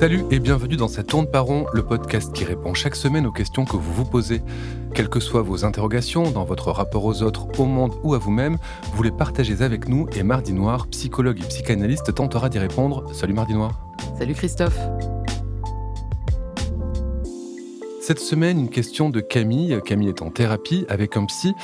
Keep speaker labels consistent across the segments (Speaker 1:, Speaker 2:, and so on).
Speaker 1: Salut et bienvenue dans cette Tourne par rond, le podcast qui répond chaque semaine aux questions que vous vous posez. Quelles que soient vos interrogations dans votre rapport aux autres, au monde ou à vous-même, vous les partagez avec nous et Mardi Noir, psychologue et psychanalyste, tentera d'y répondre. Salut Mardi Noir.
Speaker 2: Salut Christophe.
Speaker 1: Cette semaine, une question de Camille. Camille est en thérapie avec un psy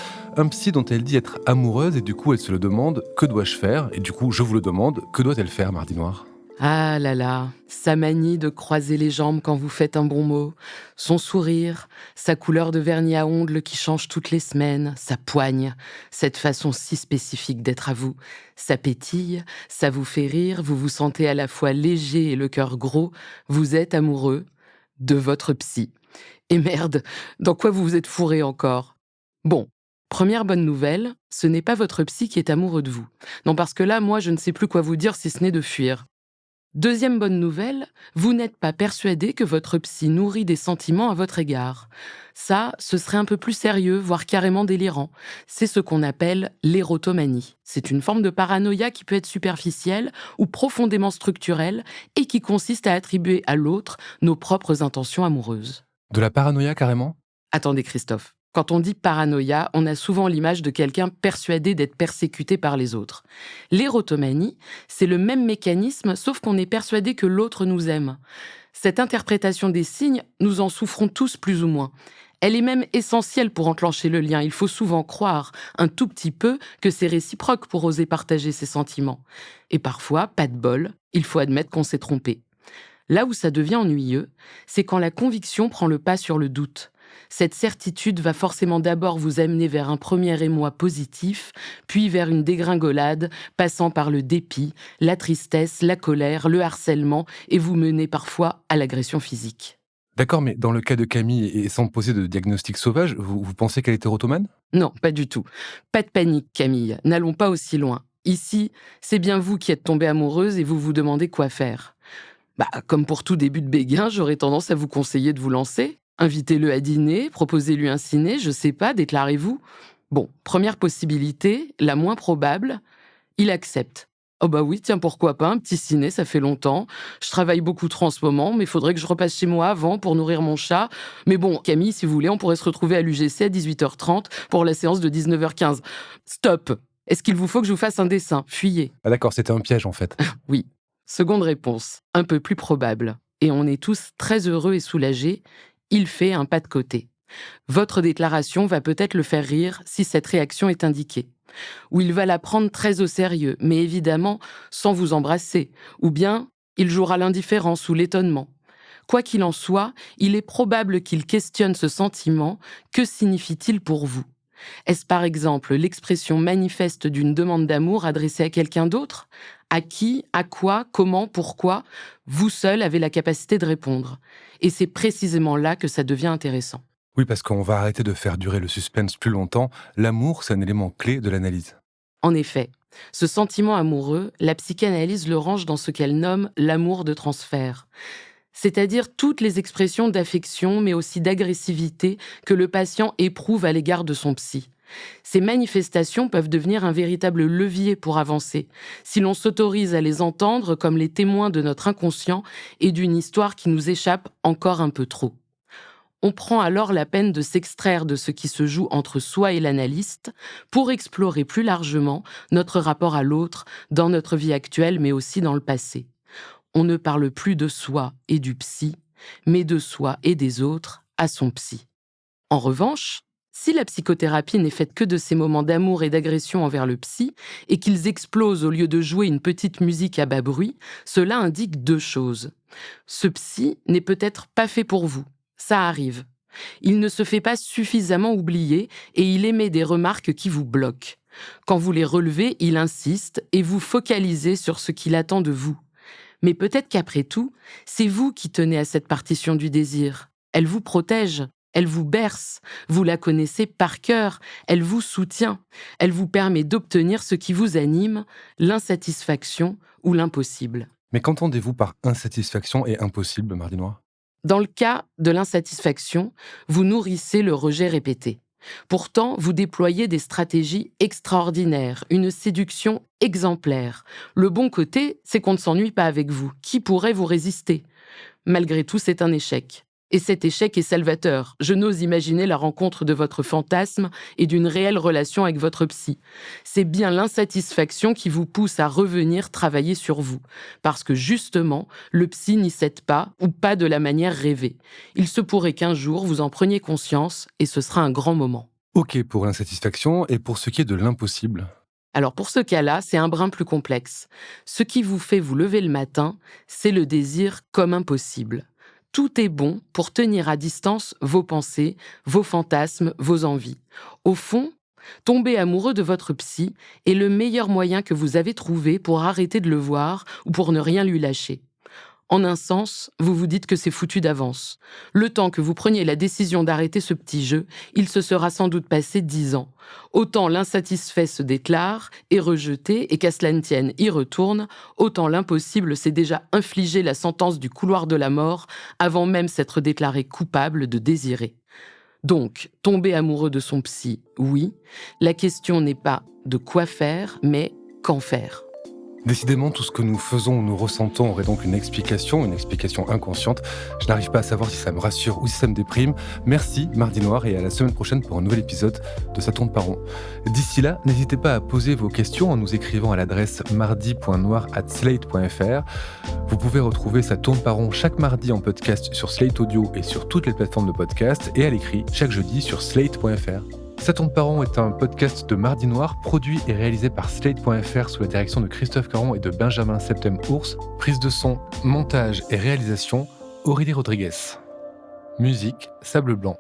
Speaker 1: dont elle dit être amoureuse et du coup elle se le demande « que dois-je faire ?» Et du coup je vous le demande, que doit-elle faire Mardi Noir ?
Speaker 2: Ah là là, sa manie de croiser les jambes quand vous faites un bon mot, son sourire, sa couleur de vernis à ongles qui change toutes les semaines, sa poigne, cette façon si spécifique d'être à vous, ça pétille, ça vous fait rire, vous vous sentez à la fois léger et le cœur gros, vous êtes amoureux de votre psy. Et merde, dans quoi vous vous êtes fourré encore ? Bon, première bonne nouvelle, ce n'est pas votre psy qui est amoureux de vous. Non, parce que là, moi, je ne sais plus quoi vous dire si ce n'est de fuir. Deuxième bonne nouvelle, vous n'êtes pas persuadé que votre psy nourrit des sentiments à votre égard. Ça, ce serait un peu plus sérieux, voire carrément délirant. C'est ce qu'on appelle l'érotomanie. C'est une forme de paranoïa qui peut être superficielle ou profondément structurelle et qui consiste à attribuer à l'autre nos propres intentions amoureuses.
Speaker 1: De la paranoïa carrément ?
Speaker 2: Attendez Christophe, quand on dit paranoïa, on a souvent l'image de quelqu'un persuadé d'être persécuté par les autres. L'érotomanie, c'est le même mécanisme, sauf qu'on est persuadé que l'autre nous aime. Cette interprétation des signes, nous en souffrons tous plus ou moins. Elle est même essentielle pour enclencher le lien. Il faut souvent croire, un tout petit peu, que c'est réciproque pour oser partager ses sentiments. Et parfois, pas de bol, il faut admettre qu'on s'est trompé. Là où ça devient ennuyeux, c'est quand la conviction prend le pas sur le doute. Cette certitude va forcément d'abord vous amener vers un premier émoi positif, puis vers une dégringolade, passant par le dépit, la tristesse, la colère, le harcèlement, et vous mener parfois à l'agression physique.
Speaker 1: D'accord, mais dans le cas de Camille, et sans poser de diagnostic sauvage, vous pensez qu'elle est érotomane ?
Speaker 2: Non, pas du tout. Pas de panique, Camille. N'allons pas aussi loin. Ici, c'est bien vous qui êtes tombée amoureuse et vous vous demandez quoi faire. Comme pour tout début de béguin, j'aurais tendance à vous conseiller de vous lancer. Invitez-le à dîner, proposez-lui un ciné, je sais pas, déclarez-vous. Bon, première possibilité, la moins probable, il accepte. Oh bah oui, tiens, pourquoi pas, un petit ciné, ça fait longtemps. Je travaille beaucoup trop en ce moment, mais il faudrait que je repasse chez moi avant pour nourrir mon chat. Mais bon, Camille, si vous voulez, on pourrait se retrouver à l'UGC à 18h30 pour la séance de 19h15. Stop! Est-ce qu'il vous faut que je vous fasse un dessin ? Fuyez.
Speaker 1: Ah d'accord, c'était un piège en fait.
Speaker 2: Oui. Seconde réponse, un peu plus probable. Et on est tous très heureux et soulagés. Il fait un pas de côté. Votre déclaration va peut-être le faire rire si cette réaction est indiquée. Ou il va la prendre très au sérieux, mais évidemment sans vous embrasser. Ou bien, il jouera l'indifférence ou l'étonnement. Quoi qu'il en soit, il est probable qu'il questionne ce sentiment. Que signifie-t-il pour vous ? Est-ce par exemple l'expression manifeste d'une demande d'amour adressée à quelqu'un d'autre ? À qui, à quoi, comment, pourquoi ? Vous seul avez la capacité de répondre. Et c'est précisément là que ça devient intéressant.
Speaker 1: Oui, parce qu'on va arrêter de faire durer le suspense plus longtemps. L'amour, c'est un élément clé de l'analyse.
Speaker 2: En effet, ce sentiment amoureux, la psychanalyse le range dans ce qu'elle nomme l'amour de transfert. C'est-à-dire toutes les expressions d'affection, mais aussi d'agressivité que le patient éprouve à l'égard de son psy. Ces manifestations peuvent devenir un véritable levier pour avancer, si l'on s'autorise à les entendre comme les témoins de notre inconscient et d'une histoire qui nous échappe encore un peu trop. On prend alors la peine de s'extraire de ce qui se joue entre soi et l'analyste pour explorer plus largement notre rapport à l'autre dans notre vie actuelle, mais aussi dans le passé. On ne parle plus de soi et du psy, mais de soi et des autres à son psy. En revanche, si la psychothérapie n'est faite que de ces moments d'amour et d'agression envers le psy, et qu'ils explosent au lieu de jouer une petite musique à bas bruit, cela indique deux choses. Ce psy n'est peut-être pas fait pour vous, ça arrive. Il ne se fait pas suffisamment oublier et il émet des remarques qui vous bloquent. Quand vous les relevez, il insiste et vous focalisez sur ce qu'il attend de vous. Mais peut-être qu'après tout, c'est vous qui tenez à cette partition du désir. Elle vous protège, elle vous berce, vous la connaissez par cœur, elle vous soutient, elle vous permet d'obtenir ce qui vous anime, l'insatisfaction ou l'impossible.
Speaker 1: Mais qu'entendez-vous par insatisfaction et impossible, Mardi Noir ?
Speaker 2: Dans le cas de l'insatisfaction, vous nourrissez le rejet répété. Pourtant, vous déployez des stratégies extraordinaires, une séduction exemplaire. Le bon côté, c'est qu'on ne s'ennuie pas avec vous. Qui pourrait vous résister ? Malgré tout, c'est un échec. Et cet échec est salvateur. Je n'ose imaginer la rencontre de votre fantasme et d'une réelle relation avec votre psy. C'est bien l'insatisfaction qui vous pousse à revenir travailler sur vous. Parce que justement, le psy n'y cède pas ou pas de la manière rêvée. Il se pourrait qu'un jour, vous en preniez conscience et ce sera un grand moment.
Speaker 1: Ok pour l'insatisfaction et pour ce qui est de l'impossible.
Speaker 2: Alors pour ce cas-là, c'est un brin plus complexe. Ce qui vous fait vous lever le matin, c'est le désir comme impossible. Tout est bon pour tenir à distance vos pensées, vos fantasmes, vos envies. Au fond, tomber amoureux de votre psy est le meilleur moyen que vous avez trouvé pour arrêter de le voir ou pour ne rien lui lâcher. En un sens, vous vous dites que c'est foutu d'avance. Le temps que vous preniez la décision d'arrêter ce petit jeu, il se sera sans doute passé 10 ans. Autant l'insatisfait se déclare, est rejeté et qu'à cela ne tienne, y retourne, autant l'impossible s'est déjà infligé la sentence du couloir de la mort avant même s'être déclaré coupable de désirer. Donc, tomber amoureux de son psy, oui. La question n'est pas de quoi faire, mais qu'en faire.
Speaker 1: Décidément, tout ce que nous faisons ou nous ressentons aurait donc une explication inconsciente. Je n'arrive pas à savoir si ça me rassure ou si ça me déprime. Merci Mardi Noir et à la semaine prochaine pour un nouvel épisode de Ça tourne pas rond. D'ici là, n'hésitez pas à poser vos questions en nous écrivant à l'adresse mardi.noir@slate.fr. Vous pouvez retrouver Ça tourne pas rond chaque mardi en podcast sur Slate Audio et sur toutes les plateformes de podcast et à l'écrit chaque jeudi sur slate.fr. Ça tourne pas rond est un podcast de Mardi Noir, produit et réalisé par Slate.fr sous la direction de Christophe Caron et de Benjamin Septem-Ours. Prise de son, montage et réalisation, Aurélie Rodriguez. Musique, Sable Blanc.